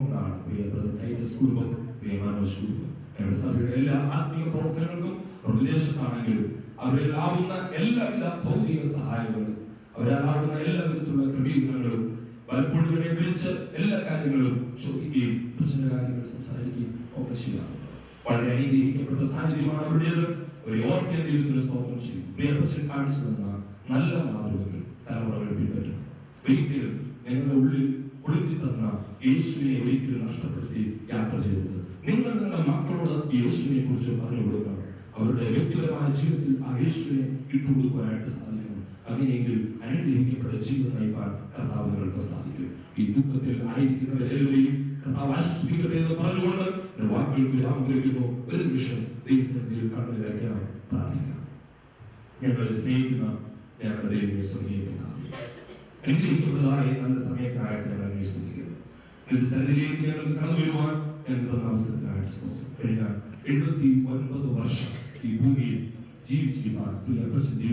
പ്രിയ കുടുംബം, പ്രിയ മനോജ് കുടുംബം, ഞങ്ങളുടെ സഭയുടെ എല്ലാ ആത്മീയ പ്രവർത്തനങ്ങൾക്കും വിദേശത്താണെങ്കിലും അവരെല്ലാവുന്ന എല്ലാവിധ ഭൗതിക സഹായങ്ങളും അവരെല്ലാവുന്ന എല്ലാ വിധത്തിലുള്ള ക്രമീകരണങ്ങളും പലപ്പോഴും വിളിച്ച് എല്ലാ കാര്യങ്ങളും ചോദിക്കുകയും പ്രശ്ന കാര്യങ്ങൾ സംസാരിക്കുകയും ഒക്കെ ചെയ്യാറുണ്ട്. വളരെ അനുഗ്രഹിക്കപ്പെട്ട സാന്നിധ്യമാണ് അവരുടേത്. ഒരു ഓർക്കാൻ ദൈവത്തിന് സ്തോത്രം ചെയ്യും. പ്രിയപ്പെട്ടൻ കാണിച്ചു തന്ന നല്ല മാതൃകകൾ തലമുറകൾ പിൻപറ്റണം. ഒരിക്കലും ഞങ്ങളുടെ ഉള്ളിൽ കൊളുത്തി തന്ന യേശുവിനെ ഒരിക്കലും നഷ്ടപ്പെടുത്തി യാത്ര ചെയ്തത്. നിങ്ങൾ നിങ്ങളുടെ മക്കളോട് യേശുവിനെ കുറിച്ച് പറഞ്ഞു കൊടുക്കണം. അവരുടെ വ്യക്തിപരമായ ജീവിതത്തിൽ ആ യേശുവിനെ ഇട്ടുകൊടുക്കുവാനായിട്ട് സാധിക്കണം. അങ്ങനെയെങ്കിൽ അനുഗ്രഹിക്കപ്പെട്ട ജീവിതം നയിക്കാൻ കർത്താവ് നിങ്ങൾക്ക് സാധിക്കും. ഈ ദുഃഖത്തിൽ ആയിരിക്കുന്നവരെല്ലാവരെയും കർത്താവ് ആശ്വസിപ്പിക്കട്ടെ എന്ന് പറഞ്ഞുകൊണ്ട് വാക്കുകൾക്ക് വിരാമം. ഒരു നിമിഷം ദൈവസന്നിധിയിൽ കണ്ണുനിറയ്ക്കാൻ പ്രാർത്ഥിക്കാം. ഞങ്ങളെ സ്നേഹിക്കുന്ന ഞങ്ങളുടെ ദൈവത്തെ സ്നേഹിക്കുന്ന അനുഗ്രഹിക്കുന്നതായ നല്ല സമയത്തായിട്ട് ഞങ്ങൾ അന്വേഷിക്കുന്നു. സന്നിധിയിലേക്ക് ഞങ്ങൾക്ക് കടന്നു വരുവാൻ ഞങ്ങൾക്ക് തന്ന അവസരത്തിനായിട്ട് കഴിഞ്ഞ 79 വർഷം ഈ ഭൂമിയിൽ ജീവിച്ചിരിക്കാൻ പ്രിയ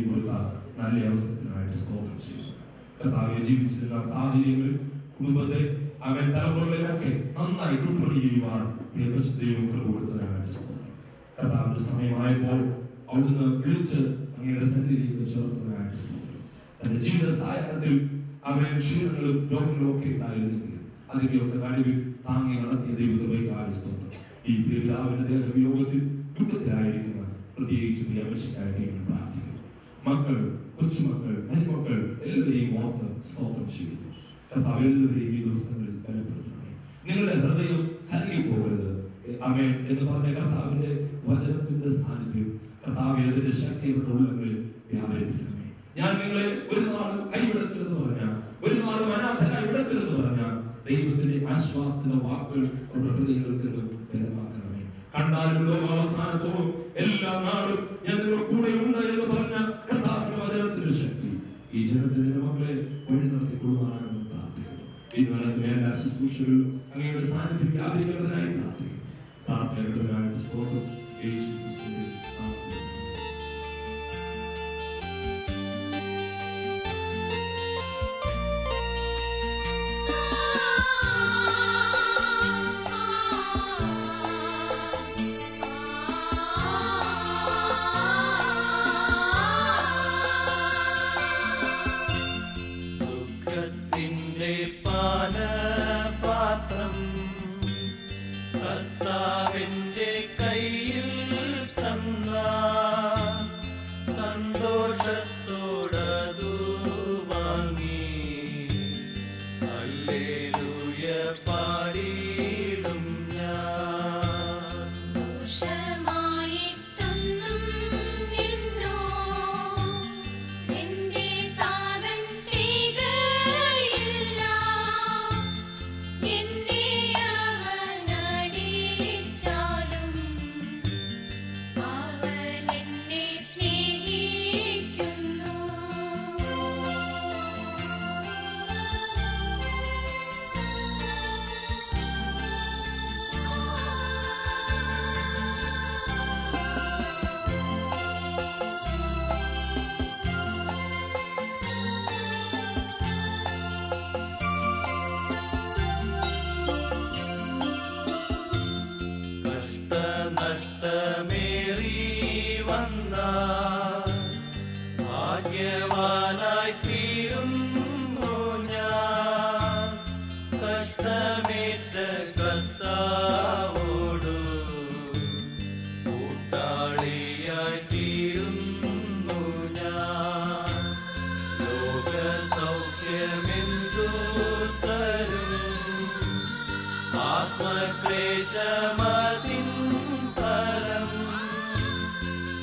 കൊടുത്ത നല്ല അവസരത്തിനായിട്ട് സ്തോത്രം ചെയ്യുന്നു. കർത്താവെ ജീവിച്ചിരുന്ന സാഹചര്യങ്ങളിൽ കുടുംബത്തെ അവൻ തലമുറകളിലൊക്കെ നന്നായി ഉൾക്കൊള്ളി ചെയ്യുവാൻ പ്രിയ ദൈവം കൊടുത്തതിനായിട്ട് സ്തോത്രം. കർത്താവിന്റെ സമയമായപ്പോൾ അവിടുന്ന് വിളിച്ച് അങ്ങയുടെ സന്നിധിയിലേക്ക് ചേർത്തതിനായിട്ട് സ്തോത്രം. തന്റെ ജീവിത സായാഹ്നത്തിൽ അവൻ ക്ഷീണങ്ങളും രോഗങ്ങളും ഒക്കെ ഉണ്ടായിരുന്നെങ്കിൽ അതിനെയൊക്കെ കഴിവിൽ താങ്ങി നടത്തിയ ദൈവത്തെ സ്തോത്രം. ഈ പിതാവിന്റെ ദേഹവിയോഗത്തിൽ ദുഃഖത്തിലായിരിക്കുന്ന പ്രത്യേകിച്ച് അവശ്യക്കായിട്ട് പ്രാർത്ഥിക്കുന്നു. മക്കൾ, കൊച്ചുമക്കൾ, മരുമക്കൾ എല്ലാവരെയും ഓർത്ത് സ്തോത്രം ചെയ്യുന്നു. കർത്താവ് എല്ലാവരെയും ഈ ദിവസങ്ങളിൽ ബലപ്പെടുത്തണമേ. നിങ്ങളുടെ ഹൃദയം കലങ്ങിപ്പോകരുത്. ആമേൻ എന്ന് പറഞ്ഞ കർത്താവിന്റെ വചനത്തിന്റെ സാന്നിധ്യം കർത്താവിന്റെ ശക്തിയുടെ ഉള്ളങ്ങളിൽ വ്യാപരിപ്പിക്കണമേ. ഞാൻ നിങ്ങളെ ഒരു നാളും കൈവിടത്തില്ലെന്ന് പറഞ്ഞാൽ, ഒരു നാളും അനാഥനായി വിടത്തില്ലെന്ന് പറഞ്ഞാൽ ദൈവത്തിന്റെ ആശ്വാസത്തിന്റെ വാക്കുകൾ അവരുടെ ഹൃദയങ്ങൾക്ക് ബലമാക്കണമേ. കണ്ടാലും ലോകാവസാനത്തോളം എല്ലാ നാളും ഞാൻ നിങ്ങളുടെ കൂടെ ഉണ്ട് എന്ന് പറഞ്ഞ കർത്താവിന്റെ വചനത്തിന്റെ ശക്തി ഈ ജനത്തിന്റെ മക്കളെ വഴി നടത്തിക്കൊള്ളുവാനാണ് പ്രാർത്ഥിക്കുന്നു. ഇതുപോലെ എല്ലാ ശുശ്രൂഷകളും അങ്ങയുടെ സാന്നിധ്യം വ്യാപരിക്കുന്നതിനായി പ്രാർത്ഥിക്കുന്നു. പ്രാർത്ഥനകൾക്കായിട്ട് സ്തോത്രം. യേശു ക്രിസ്തുവിന്റെ നാമത്തിൽ. പാനപാത്രം കർത്താവിന്റെ കയ്യിൽ തന്ന സന്തോഷത്തോടതു വാങ്ങി ഹല്ലേലൂയ പാടിയിടും ഞാൻ. നഷ്ടമേറി വന്ന ഭാഗ്യവാനായി തീരുന്നു ഞാൻ. കഷ്ടമേറ്റ കർത്താവോടു കൂട്ടാളിയായി തീരുന്നു ഞാൻ. ലോകസൗഖ്യമെന്തു തരും ആത്മക്ലേശമതിൻ ഫലം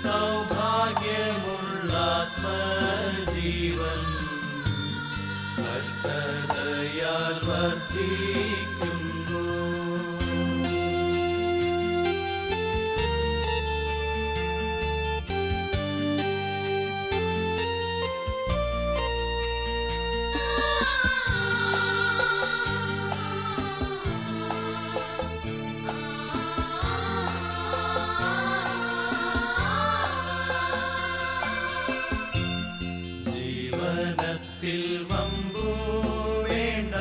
സൗഭാഗ്യമുള്ള ആത്മജീവൻ കഷ്ടതയാൽ വർദ്ധിക്കുന്നു. ജീവനത്തിൽ വമ്പു വേണ്ട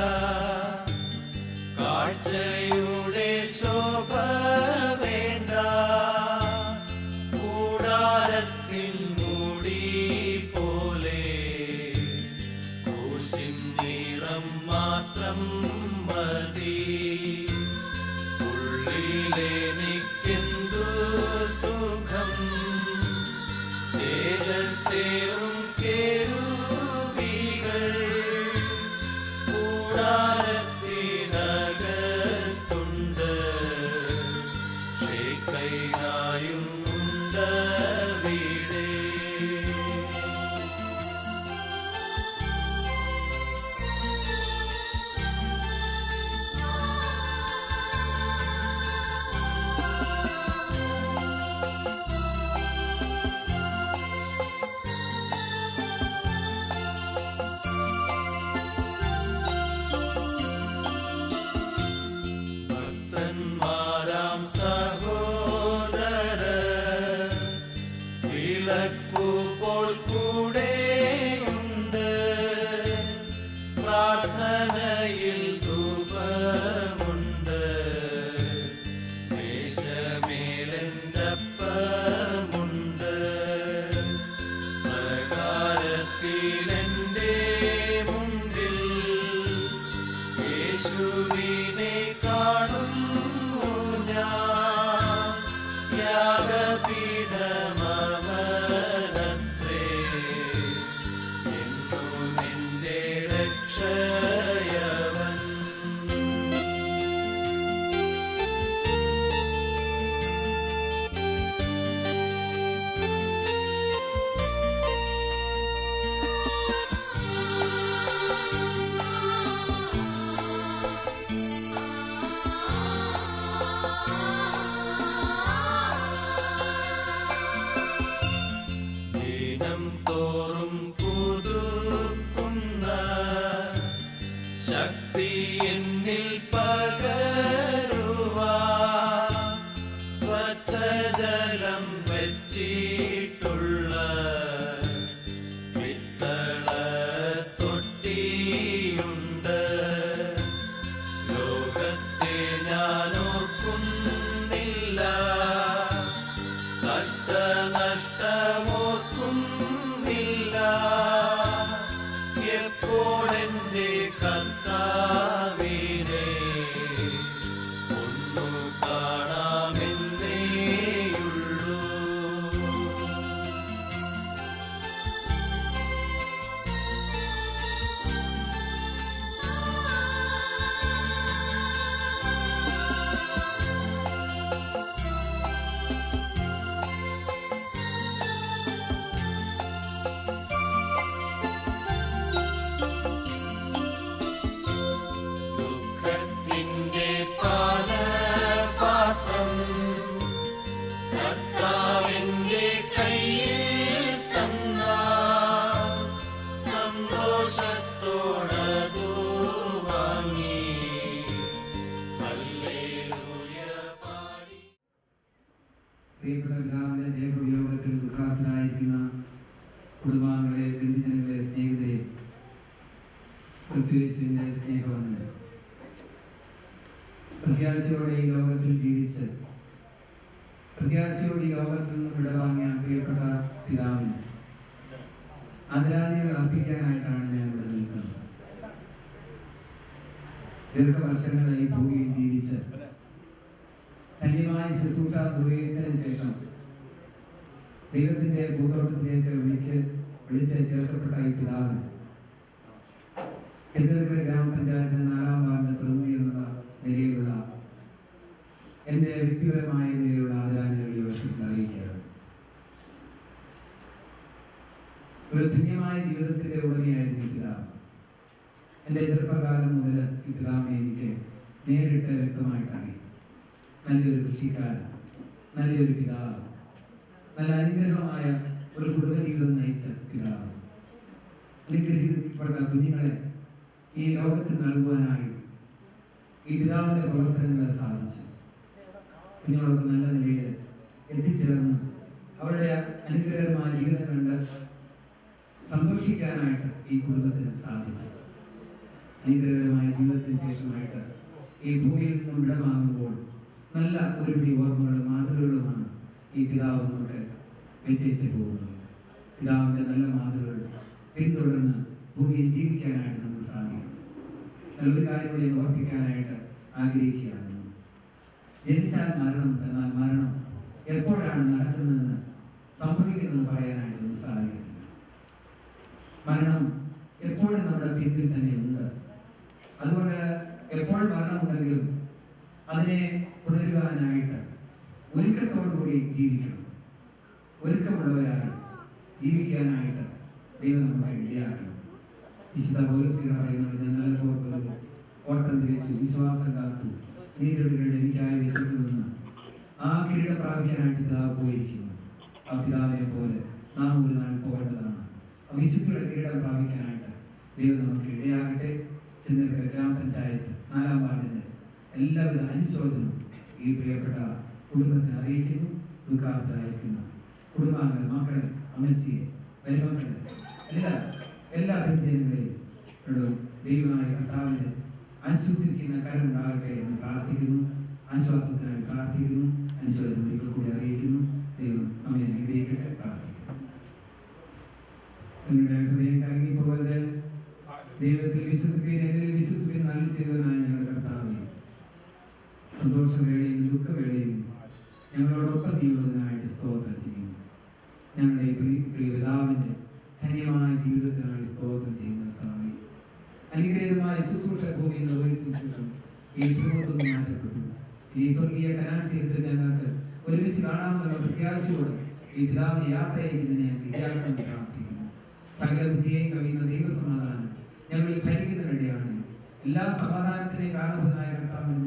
പ്രിയപ്പെട്ട പിതാവിന്റെ ദേഹവിയോഗത്തിൽ ദുഃഖാർത്ഥരായിരിക്കുന്ന കുടുംബാംഗങ്ങളെ, ബന്ധുജനങ്ങളെ, സ്നേഹിതരെ, ക്രിസ്തുയേശുവിന്റെ സ്നേഹമെന്ന് പ്രത്യാശയോടെ ഈ ലോകത്തിൽ ജീവിച്ച് പ്രത്യാശയോടെ ഈ ലോകത്തിൽ നിന്നും വിടവാങ്ങിയ പ്രിയപ്പെട്ട പിതാവിന് ആദരാഞ്ജലികൾ അർപ്പിക്കാനായിട്ടാണ് ഞാൻ ഇവിടെ നിൽക്കുന്നത്. ദീർഘവർഷങ്ങളായി ഭൂമിയിൽ ജീവിച്ച് ധന്യമായ ശുശ്രൂഷ നിർവഹിച്ചതിന് ശേഷം ദൈവത്തിന്റെ പൂന്തോട്ടത്തിലേക്ക് വിളിച്ച് ചേർക്കപ്പെട്ട ഈ പിതാവിന് ചെന്തലക്കര ഗ്രാമപഞ്ചായത്തിന് 4-ാം വാർഡിന്റെ പ്രതിനിധി എന്നുള്ള നിലയിലുള്ള എൻ്റെ വ്യക്തിപരമായ നിലയിലുള്ള ആദരാഞ്ജലികൾ ഈ വർഷത്തിൽ അറിയിക്കുകയാണ്. ഒരു ധന്യമായ ജീവിതത്തിന്റെ ഉടമയായിരുന്നു ഈ പിതാവ്. എൻ്റെ ചെറുപ്പകാലം മുതൽ ഈ പിതാവിനെ എനിക്ക് നേരിട്ട് വ്യക്തമായിട്ട് അറിയാം. നല്ലൊരു കൃഷിക്കാരൻ, നല്ലൊരു പിതാവ്, നല്ല അനുഗ്രഹമായ ഒരു കുടുംബജീവിതം നയിച്ച പിതാവ്, അനുഗ്രഹിക്കപ്പെട്ട കുഞ്ഞുങ്ങളെ ഈ ലോകത്തിൽ നൽകുവാനായി ഈ പിതാവിന്റെ പ്രവർത്തനങ്ങളെ സാധിച്ചു. കുഞ്ഞുങ്ങളൊക്കെ നല്ല നിലയിൽ എത്തിച്ചേർന്ന് അവരുടെ അനുഗ്രഹമായ ജീവിതം കണ്ട് സന്തോഷിക്കാനായിട്ട് ഈ കുടുംബത്തിന് സാധിച്ചു. അനുഗ്രഹകരമായ ജീവിതത്തിന് ശേഷമായിട്ട് ഈ ഭൂമിയിൽ നിന്നും വിടവാങ്ങുമ്പോൾ നല്ല ഒരുപിടി ഓർമ്മകളും മാതൃകകളുമാണ് ഈ പിതാവ് നമുക്ക് വെച്ചേച്ച് പോകുന്നത്. പിതാവിന്റെ നല്ല മാതൃകകൾ പിന്തുടർന്ന് ഭൂമിയിൽ ജീവിക്കാനായിട്ട് നമുക്ക് സാധിക്കും. നല്ലൊരു കാര്യം കൂടി ഓർപ്പിക്കാനായിട്ട് ആഗ്രഹിക്കുകയാണ്. ജനിച്ചാൽ മരണം, എന്നാൽ മരണം എപ്പോഴാണ് നടക്കുന്നതെന്ന് സംഭവിക്കുന്നതെന്ന് പറയാനായിട്ട് നമുക്ക് സാധിക്കുന്നില്ല. മരണം എപ്പോഴും നമ്മുടെ പിന്നിൽ തന്നെ ഉണ്ട്. അതുകൊണ്ട് എപ്പോൾ മരണമുണ്ടെങ്കിലും അതിനെ പുനരുവാനായിട്ട് ഒരുക്കത്തോടുകൂടി ജീവിക്കണം. ഒരുക്കമുള്ളവരായി ജീവിക്കാനായിട്ട് ദൈവം നമ്മളെ ഇടയാക്കണം. വിശുദ്ധ പൗലോസ് പറയുന്നത്, ഞാൻ നല്ല ഓട്ടം തിരിച്ചു, വിശ്വാസം കാത്തു, നീതിയുടെ എനിക്കായി വെച്ചിട്ടുണ്ടെന്ന് ആ കിരീടം പ്രാപിക്കാനായിട്ട് പിതാവ് പോയിരിക്കുന്നു. ആ പിതാവിനെ പോലെ നാം ഒരു നാൾ പോകേണ്ടതാണ്. ആ വിശുദ്ധിയുടെ കിരീടം പ്രാപിക്കാനായിട്ട് ദൈവം നമുക്ക് ഇടയാകട്ടെ. ചെന്നൈ ഗ്രാമപഞ്ചായത്ത് 4-ാം വാർഡിന്റെ എല്ലാവിധ അനുശോചനവും ഈ പ്രിയപ്പെട്ട കുടുംബത്തിന് അറിയിക്കുന്നു. ദുഃഖാർത്ഥരായിരിക്കുന്ന കുടുംബാംഗങ്ങളെ, മക്കളെ, അമ്മച്ചിയെ, മരുമക്കളെ, എല്ലാ ബന്ധുജനങ്ങളെയും ദൈവമായ കർത്താവിന്റെ ആശ്വസിക്കുന്ന കരമുണ്ടാകട്ടെ എന്ന് പ്രാർത്ഥിക്കുന്നു. ആശ്വാസത്തിനായി പ്രാർത്ഥിക്കുന്നു. അനുശോചനം ഒരിക്കൽ കൂടി അറിയിക്കുന്നു. ദൈവം നമ്മെ അനുഗ്രഹിക്കട്ടെ. പ്രാർത്ഥിക്കുന്നു. നിങ്ങളുടെ ഹൃദയം കറങ്ങിപ്പോകരുത്. ദൈവത്തിൽ വിശ്വസിക്കുകയും എന്നിൽ വിശ്വസിക്കുകയും നല്ല ചെയ്തതിനായ ഞങ്ങളുടെ കർത്താവേ, സന്തോഷവേളയും ദുഃഖവേളയും ഞങ്ങളോടൊപ്പം ചെയ്യുന്നതിനായിട്ട് സ്തോത്രം ചെയ്യുന്നു. ഞങ്ങളുടെ പ്രിയ പിതാവിന്റെ ധന്യമായ ജീവിതത്തിനായി സ്തോത്രം ചെയ്യുന്ന കർത്താവേ, അനുഗ്രഹീതമായ ശുശ്രൂഷ ഭൂമിയിൽ നിർവഹിച്ച ശേഷം ഈ കുടുംബത്തിൽ മാറ്റപ്പെട്ടു. ഈ സ്വർഗീയ കനാൻ തീരത്തിൽ ഞങ്ങൾക്ക് ഒരുമിച്ച് കാണാമെന്നുള്ള പ്രത്യാശയോടെ ഈ പിതാവിനെ യാത്ര അയക്കുന്നതിന് ഞാൻ ഇടയാക്കണമെന്ന് പ്രാർത്ഥിക്കുന്നു. സകല ബുദ്ധിയെയും കവിയുന്ന ദൈവസമാധാനം ഞങ്ങൾ ഭരിക്കുന്നതിനിടെയാണ്. എല്ലാ സമാധാനത്തിനെയും കാരണഭൂതനായ കർത്താവിനെ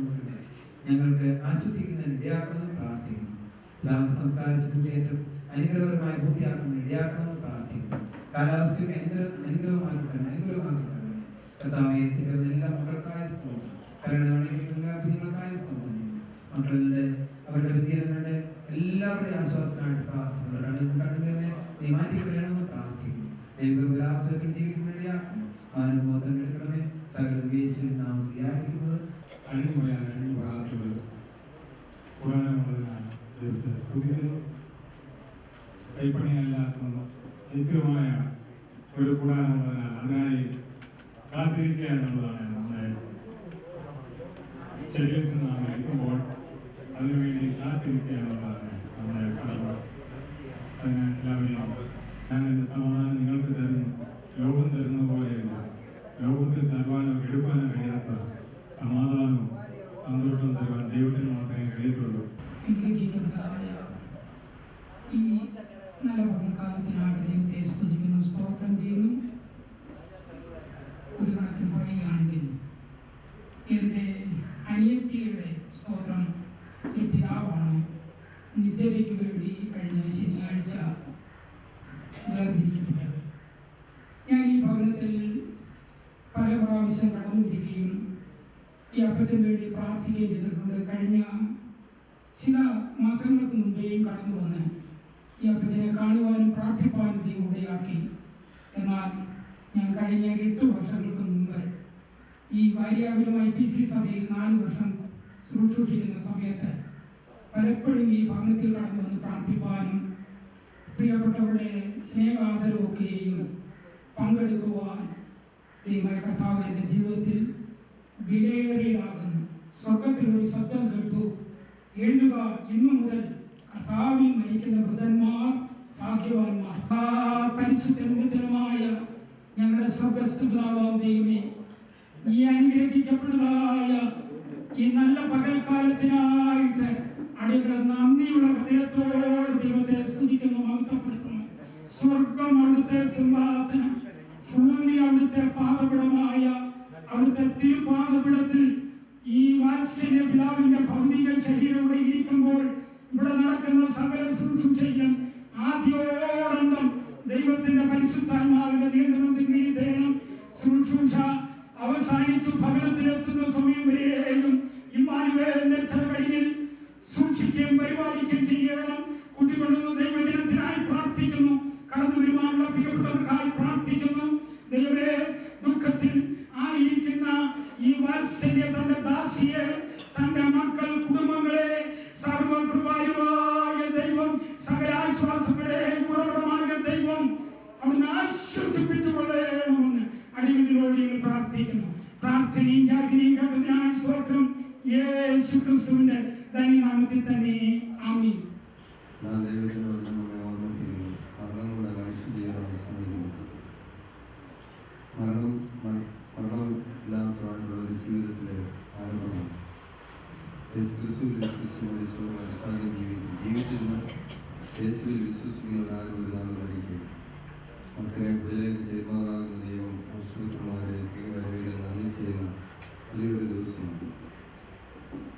ഞങ്ങൾക്ക് ആശ്വസിക്കുന്നതിന് ഇടയാക്കണമെന്ന് പ്രാർത്ഥിക്കുന്നു. പിതാവ് സംസ്കാര ശുശ്രൂഷയേറ്റം അനുഗ്രഹപരമായി പൂർത്തിയാക്കുന്നതിന് ഇടയാക്കണമെന്ന് പ്രാർത്ഥിക്കുന്നു. കാലാവസ്ഥയ്ക്ക് അനുഗ്രഹമാക്കി തന്നെ കർത്താവെ എത്തിച്ചേർന്ന എല്ലാ മക്കൾക്കായ സ്തോത്രം, കരുണയുള്ള കുഞ്ഞുങ്ങൾക്കായ സ്തോത്രം ചെയ്യുന്നു. മക്കളുടെ അവരുടെ വിദ്യാർത്ഥികളുടെ എല്ലാവരുടെയും ആശ്വാസത്തിനായിട്ട് പ്രാർത്ഥിക്കുന്നു. കണ്ടുതന്നെ നീ മാറ്റിക്കളയണമെന്ന് പ്രാർത്ഥിക്കുന്നു. ദൈവവിലാസത്തിൽ ജീവിക്കുന്നതിനിടയാക്കുന്നു. അനുമോദം എടുക്കണമേ. സകല യേശുവിൻ നാമത്തിൽ യാചിക്കുന്നത് അഴിമൊഴിയാലും പ്രാർത്ഥിക്കുന്നത് പുരാണമുള്ളതിനാണ് ദൈവത്തെ സ്തുതിക്കുന്നു. കൈപ്പണിയല്ലാത്ത നിത്യമായ ഒരു കൂടാനുള്ളതിനാൽ അതിനായി കാത്തിരിക്കുക എന്നുള്ളതാണ് നമ്മുടെ ശരീരത്തിൽ നാം ഇരിക്കുമ്പോൾ അതിനുവേണ്ടി കാത്തിരിക്കുക എന്നുള്ളതാണ് നമ്മുടെ കടപ്പാട്. അതിന് എല്ലാവരെയും ഞാൻ എൻ്റെ സമാധാനം നിങ്ങൾക്ക് തരുന്നു, ലോകം തരുന്ന പോലെയല്ല. ലോകത്തിൽ തരുവാനോ എടുക്കാനോ കഴിയാത്ത സമാധാനവും സന്തോഷം തരുവാൻ ദൈവത്തിന് മാത്രമേ കഴിയത്തുള്ളൂ. ഈ നല്ല പകൽക്കാലത്തിനായിട്ട് ദൈവത്തെ സ്തുതിക്കുന്നു, സ്തോത്രം ചെയ്യുന്നു. ഒരു കണക്കിൽ പറയുകയാണെങ്കിൽ എൻ്റെ അനിയത്തിയുടെ സ്തോത്രം ഈ പിതാവാണ് നിത്യതയ്ക്ക് വേണ്ടി കഴിഞ്ഞ ശനിയാഴ്ച വേർതിരിക്കപ്പെട്ടത്. ഞാൻ ഈ ഭവനത്തിൽ പല പ്രാവശ്യം കടന്നുപിടിക്കുകയും ഈ അപ്പച്ചന് വേണ്ടി പ്രാർത്ഥിക്കുകയും ചെയ്തിട്ടുണ്ട്. കഴിഞ്ഞ ചില മാസങ്ങൾക്ക് മുമ്പേയും കടന്നു വന്ന് ഈ അപ്പച്ചനെ കാണുവാനും പ്രാർത്ഥിപ്പാനും ദൈവം ഇടയാക്കി. എന്നാൽ ഞാൻ കഴിഞ്ഞ 8 വർഷങ്ങൾക്ക് മുമ്പ് ഈ വാര്യാപുരം IPC സഭയിൽ 4 വർഷം ശുശ്രൂഷിക്കുന്ന സമയത്ത് പലപ്പോഴും ഈ ഭവനത്തിൽ കടന്നു വന്ന് പ്രാർത്ഥിപ്പാനും പ്രിയപ്പെട്ടവരുടെ സ്നേഹാദരവൊക്കെയും പങ്കെടുക്കുവാൻ ദൈവമായ കർത്താവ് എൻ്റെ ജീവിതത്തിൽ വിലയേറിയതാകുന്നു. സ്വർഗത്തിൽ ഒരു ശബ്ദം കേട്ടു, എഴുതുക, ഇന്നു മുതൽ കർത്താവിൽ മരിക്കുന്ന വൃദ്ധന്മാർ ഭാഗ്യവാന്മാർ. പരിശുദ്ധമായ ഞങ്ങളുടെ സ്വർഗസ്ഥ പിതാവാം ദൈവമേ, ഈ അനുഗ്രഹിക്കപ്പെട്ടതായ ഈ നല്ല പകൽക്കാലത്തിനായിട്ട് അടികളെ നന്ദിയുള്ള ഹൃദയത്തോട് ദൈവത്തെ സ്തുതിക്കുന്നു, മഹത്വപ്പെടുത്തുന്നു. സ്വർഗം അവിടുത്തെ സിംഹാസനം, ഭൂമി അവിടുത്തെ പാദപിടമായ അവിടുത്തെ തിരുപാദപിടത്തിൽ ഈ വാത്സല്യ പിതാവിന്റെ ഭൗതിക ശരീരം ഇരിക്കുമ്പോൾ ഇവിടെ നടക്കുന്ന സകല ശുശ്രൂഷയും ആദ്യോടന്തം ദൈവത്തിന്റെ പരിശുദ്ധാത്മാവിന്റെ നിയന്ത്രണത്തിൽ കീഴിൽ ശുശ്രൂഷ അവസാനിച്ചു ഭവനത്തിലെത്തുന്ന സമയം വരെയും ഇമ്മാനുവേലിന്റെ ചെറുകൈയിൽ സൂക്ഷിക്കുകയും പരിപാലിക്കുകയും ചെയ്യണം. കുട്ടികൊള്ളുന്ന ദൈവജനത്തിനായി പ്രാർത്ഥിക്കുന്നു. കടന്നു വരുവാനുള്ള പ്രിയപ്പെട്ടവർക്കായി പ്രാർത്ഥിക്കുന്നു. ദൈവമേ, ദുഃഖത്തിൽ ആയിരിക്കുന്ന ഈ വാത്സല്യ തന്റെ ദാസിയെ, തന്റെ മക്കൾ, കുടുംബങ്ങളെ സർവകൃപാലുവായ ദൈവം, സകല ആശ്വാസങ്ങളെ ഉറവിടമായ ദൈവം അവനെ ആശ്വസിപ്പിച്ചുകൊള്ളേണമെന്ന് അടിയങ്ങളോട് ഞങ്ങൾ പ്രാർത്ഥിക്കുന്നു. പ്രാർത്ഥനയും യാചനയും കേട്ടതിനായി സ്തോത്രം. യേശു ക്രിസ്തുവിന്റെ ധന്യനാമത്തിൽ തന്നെ ആമീൻ. മരണമില്ലാത്തവരുടെ ഒരു ജീവിതത്തിലെ ആരംഭമാണ്. ജീവിച്ചിരുന്ന യേശുവിൽ വിശ്വസിക്കുന്ന ആരും അറിയിക്കും. മക്കളെ പിള്ളേർക്ക് ചെയ്താകുന്ന ദൈവം ആശ്രിതന്മാരെ നന്ദി ചെയ്യുന്ന വലിയൊരു ദിവസമാണ്.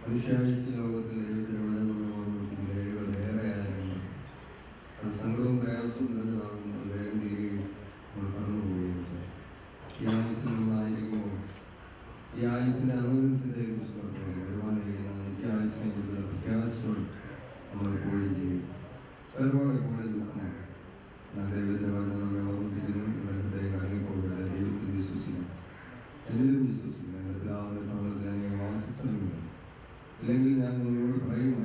മനുഷ്യാഴ്ച ലോകത്തിൽ ദൈവത്തിലൂടെ ഏറെ ആയാലും അത് സങ്കടവും പ്രയാസവും നിറഞ്ഞതാകുന്ന വേഗം തീരുകയും നമ്മൾ കടന്നു പോവുകയും ചെയ്യും. ഈ ആയുസിനുള്ളതായിരിക്കുമ്പോൾ ഈ ആയുസിന്റെ അനുഭവത്തിന്റെ കുറിച്ച് വരുവാൻ കഴിയുന്ന നിത്യായുസിനെ കുറിച്ചുള്ള പ്രത്യാശയോട് നമ്മൾ എപ്പോഴും ചെയ്യും. ഒരുപാട് എപ്പോഴും ദുഃഖമാണ്. ദൈവത്തെ പറഞ്ഞ് നമ്മെ ഓർമ്മിപ്പിക്കുന്നു. ഇവിടെ ഹൃദയം കറങ്ങിപ്പോകരുത്. ദൈവത്തിൽ വിശ്വസിക്കണം, എന്നിലും വിശ്വസിക്കണം. എൻ്റെ പിതാവിന്റെ ഭവനത്തിൽ അനേകം വാസസ്ഥലങ്ങളുണ്ട്. ഇല്ലെങ്കിൽ ഞാൻ നിങ്ങളോട് പറയുക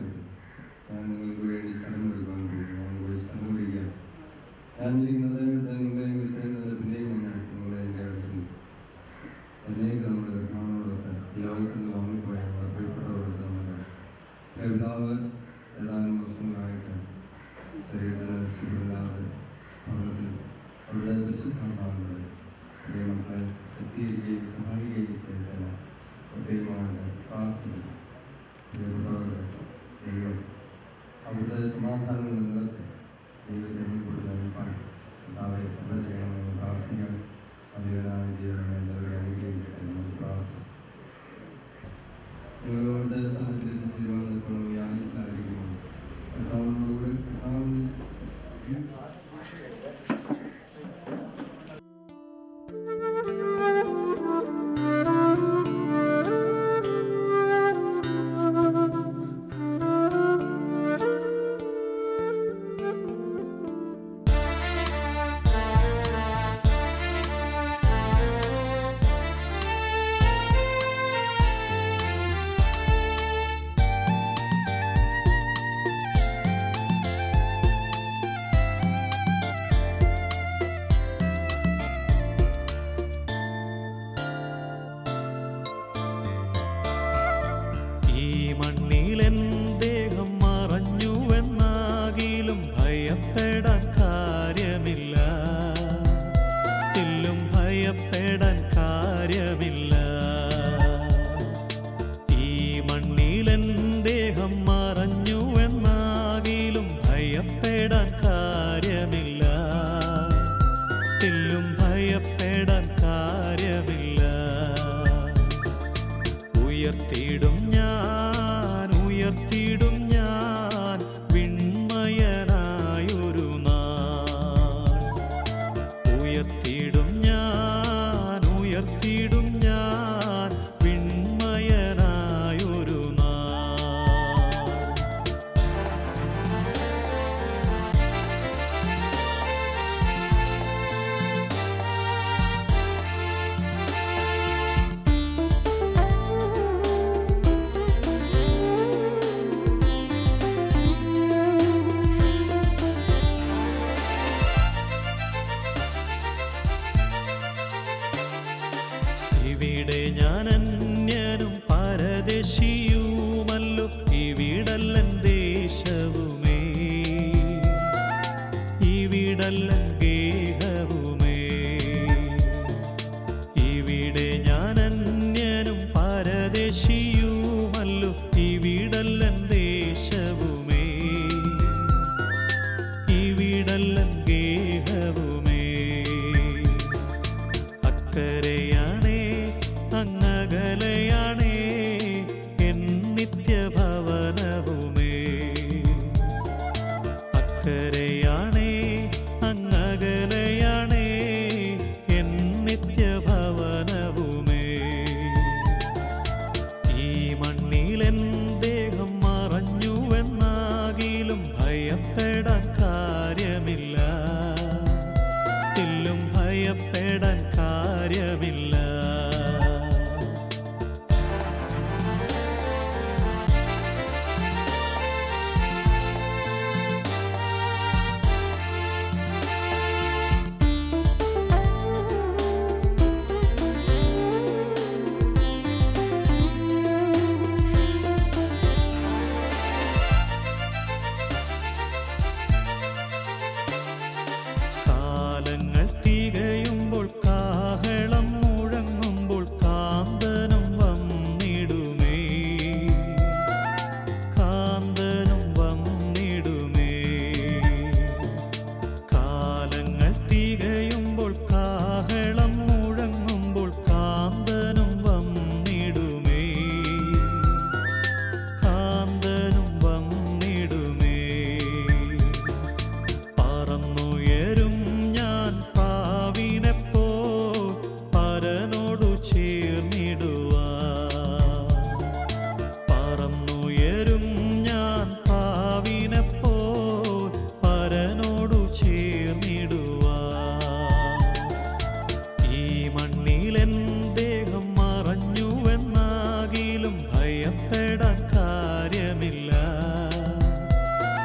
ഭയപ്പെടാൻ കാര്യമില്ല,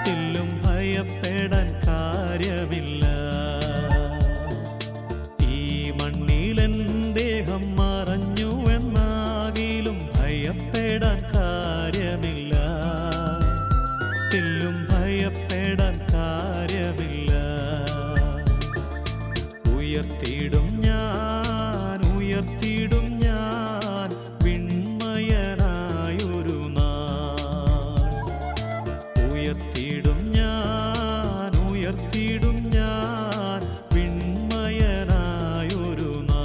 തെല്ലും ഭയപ്പെടാൻ കാര്യമില്ല. ഈ മണ്ണിലെൻ ദേഹം മറഞ്ഞുവെന്നാകിലും ഭയപ്പെടാൻ കാര്യമില്ല, തെല്ലും ഭയപ്പെടാൻ കാര്യമില്ല. ഉയർത്തിയിടും ഞാൻ, ഉയർത്തിയിടും ഞാൻ വിൺമയനായൊരു നാൾ. ഉയർത്തിയിടും ഞാൻ, ഉയർത്തിയിടും ഞാൻ വിൺമയനായൊരു നാൾ.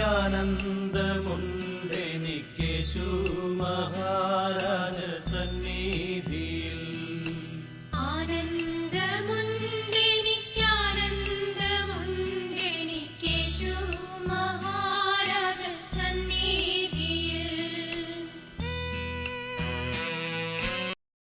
ആനന്ദമുണ്ടെനിക്കേശു മഹാരാജ സന്നിധി